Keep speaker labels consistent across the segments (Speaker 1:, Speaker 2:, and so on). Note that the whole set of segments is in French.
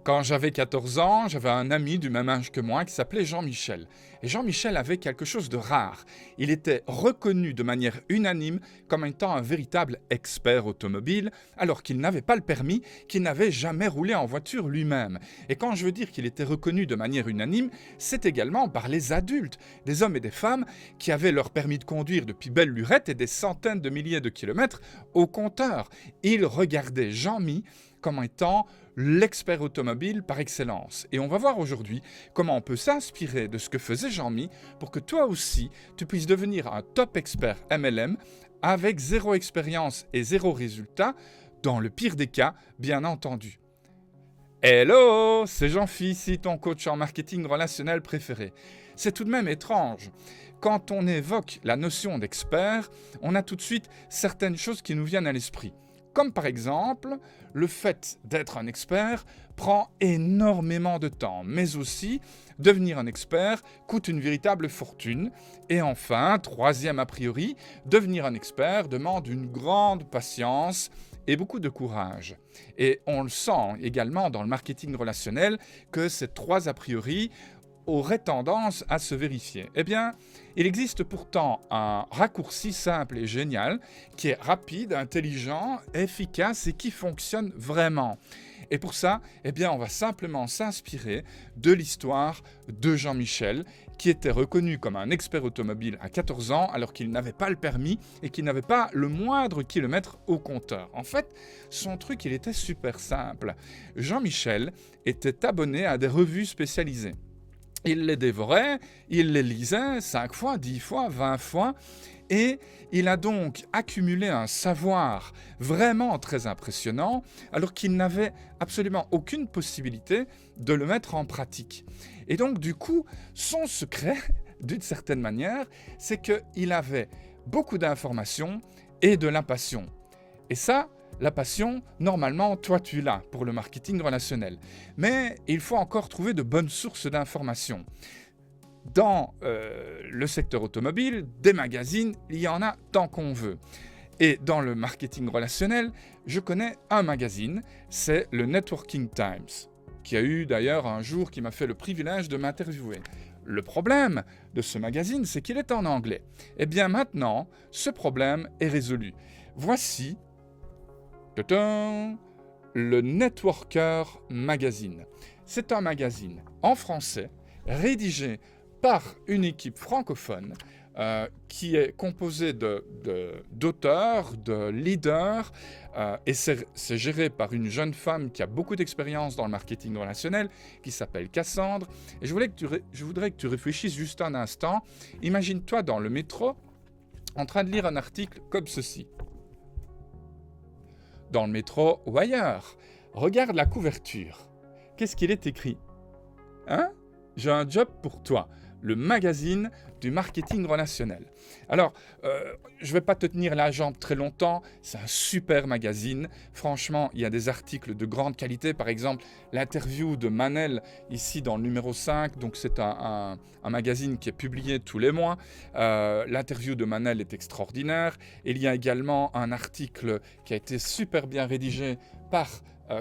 Speaker 1: Quand j'avais 14 ans, j'avais un ami du même âge que moi qui s'appelait Jean-Michel. Et Jean-Michel avait quelque chose de rare. Il était reconnu de manière unanime comme étant un véritable expert automobile, alors qu'il n'avait pas le permis, qu'il n'avait jamais roulé en voiture lui-même. Et quand je veux dire qu'il était reconnu de manière unanime, c'est également par les adultes, des hommes et des femmes qui avaient leur permis de conduire depuis belle lurette et des centaines de milliers de kilomètres au compteur. Ils regardaient Jean-Mi comme étant l'expert automobile par excellence. Et on va voir aujourd'hui comment on peut s'inspirer de ce que faisait Jean-Mi pour que toi aussi, tu puisses devenir un top expert MLM avec zéro expérience et zéro résultat, dans le pire des cas, bien entendu. Hello, c'est Jean-Phi, ici ton coach en marketing relationnel préféré. C'est tout de même étrange. Quand on évoque la notion d'expert, on a tout de suite certaines choses qui nous viennent à l'esprit. Comme par exemple, le fait d'être un expert prend énormément de temps, mais aussi, devenir un expert coûte une véritable fortune. Et enfin, troisième a priori, devenir un expert demande une grande patience et beaucoup de courage. Et on le sent également dans le marketing relationnel que ces trois a priori aurait tendance à se vérifier. Eh bien, il existe pourtant un raccourci simple et génial qui est rapide, intelligent, efficace et qui fonctionne vraiment. Et pour ça, eh bien, on va simplement s'inspirer de l'histoire de Jean-Michel, qui était reconnu comme un expert automobile à 14 ans alors qu'il n'avait pas le permis et qu'il n'avait pas le moindre kilomètre au compteur. En fait, son truc, il était super simple. Jean-Michel était abonné à des revues spécialisées. Il les dévorait, il les lisait 5 fois, 10 fois, 20 fois, et il a donc accumulé un savoir vraiment très impressionnant, alors qu'il n'avait absolument aucune possibilité de le mettre en pratique. Et donc, du coup, son secret, d'une certaine manière, c'est qu'il avait beaucoup d'informations et de la passion. Et ça, la passion, normalement, toi tu l'as pour le marketing relationnel. Mais il faut encore trouver de bonnes sources d'informations. Dans le secteur automobile, des magazines, il y en a tant qu'on veut. Et dans le marketing relationnel, je connais un magazine, c'est le Networking Times, qui a eu d'ailleurs un jour qui m'a fait le privilège de m'interviewer. Le problème de ce magazine, c'est qu'il est en anglais. Eh bien maintenant, ce problème est résolu. Voici le Networker Magazine. C'est un magazine en français, rédigé par une équipe francophone qui est composée d'auteurs, de leaders, et c'est géré par une jeune femme qui a beaucoup d'expérience dans le marketing relationnel, qui s'appelle Cassandre. Et je voudrais que tu réfléchisses juste un instant. Imagine-toi dans le métro, en train de lire un article comme ceci. Dans le métro ou ailleurs. Regarde la couverture. Qu'est-ce qu'il est écrit ? Hein ? J'ai un job pour toi. Le magazine du marketing relationnel. Alors, je ne vais pas te tenir la jambe très longtemps, c'est un super magazine. Franchement, il y a des articles de grande qualité. Par exemple, l'interview de Manel, ici dans le numéro 5, donc c'est un magazine qui est publié tous les mois. L'interview de Manel est extraordinaire. Il y a également un article qui a été super bien rédigé par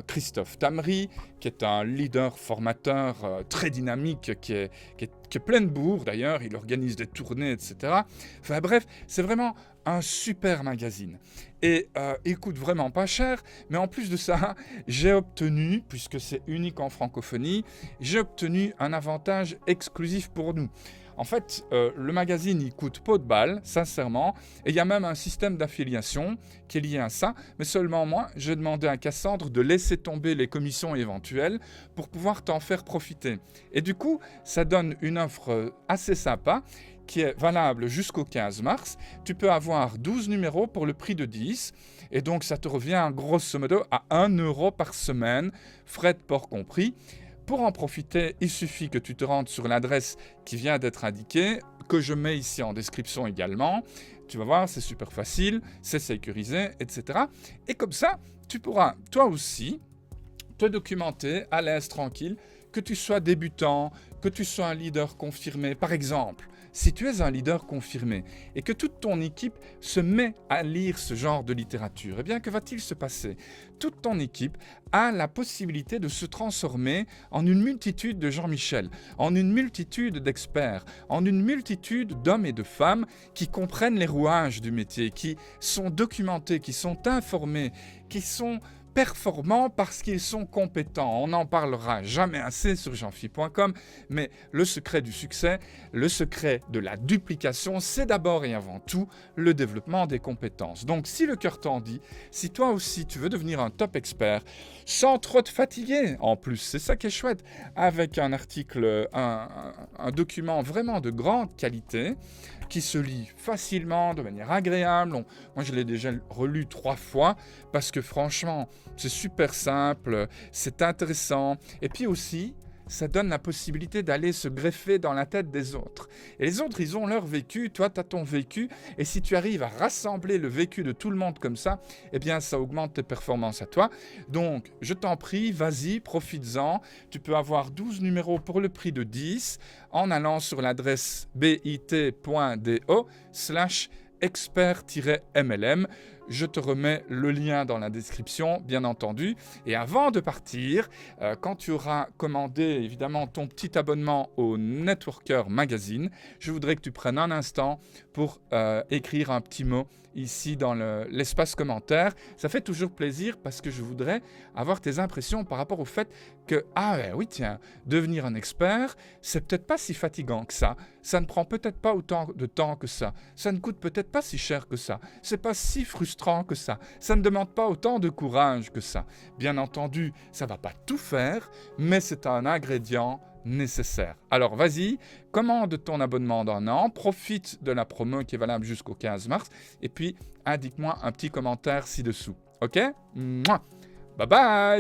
Speaker 1: Christophe Tamry, qui est un leader formateur très dynamique, qui est plein de bourre d'ailleurs, il organise des tournées, etc. Enfin bref, c'est vraiment un super magazine. Et il coûte vraiment pas cher, mais en plus de ça, j'ai obtenu, puisque c'est unique en francophonie, j'ai obtenu un avantage exclusif pour nous. En fait, le magazine, il coûte peau de balle, sincèrement, et il y a même un système d'affiliation qui est lié à ça, mais seulement moi, j'ai demandé à Cassandre de laisser tomber les commissions éventuelles pour pouvoir t'en faire profiter. Et du coup, ça donne une offre assez sympa, qui est valable jusqu'au 15 mars. Tu peux avoir 12 numéros pour le prix de 10, et donc ça te revient grosso modo à 1 € par semaine, frais de port compris. Pour en profiter, il suffit que tu te rendes sur l'adresse qui vient d'être indiquée, que je mets ici en description également. Tu vas voir, c'est super facile, c'est sécurisé, etc. Et comme ça, tu pourras toi aussi te documenter à l'aise, tranquille, que tu sois débutant, que tu sois un leader confirmé. Par exemple, si tu es un leader confirmé et que toute ton équipe se met à lire ce genre de littérature, eh bien, que va-t-il se passer? Toute ton équipe a la possibilité de se transformer en une multitude de Jean-Michel, en une multitude d'experts, en une multitude d'hommes et de femmes qui comprennent les rouages du métier, qui sont documentés, qui sont informés, qui sont performants parce qu'ils sont compétents. On n'en parlera jamais assez sur jeanphi.com, mais le secret du succès, le secret de la duplication, c'est d'abord et avant tout le développement des compétences. Donc si le cœur t'en dit, si toi aussi tu veux devenir un top expert, sans trop te fatiguer, en plus, c'est ça qui est chouette, avec un article, un document vraiment de grande qualité, qui se lit facilement, de manière agréable. Moi, je l'ai déjà relu 3 fois, parce que franchement, c'est super simple, c'est intéressant. Et puis aussi, ça donne la possibilité d'aller se greffer dans la tête des autres. Et les autres, ils ont leur vécu, toi, tu as ton vécu. Et si tu arrives à rassembler le vécu de tout le monde comme ça, eh bien, ça augmente tes performances à toi. Donc, je t'en prie, vas-y, profites-en. Tu peux avoir 12 numéros pour le prix de 10 en allant sur l'adresse bit.do/expert-mlm. Je te remets le lien dans la description, bien entendu. Et avant de partir, quand tu auras commandé évidemment ton petit abonnement au Networker Magazine, je voudrais que tu prennes un instant pour écrire un petit mot ici dans l'espace commentaire. Ça fait toujours plaisir parce que je voudrais avoir tes impressions par rapport au fait que, oui tiens, devenir un expert, c'est peut-être pas si fatigant que ça. Ça ne prend peut-être pas autant de temps que ça. Ça ne coûte peut-être pas si cher que ça. C'est pas si frustrant que ça. Ça ne demande pas autant de courage que ça. Bien entendu, ça va pas tout faire, mais c'est un ingrédient nécessaire. Alors vas-y, commande ton abonnement d'1 an, profite de la promo qui est valable jusqu'au 15 mars, et puis indique-moi un petit commentaire ci-dessous. Ok? Mouah. Bye bye!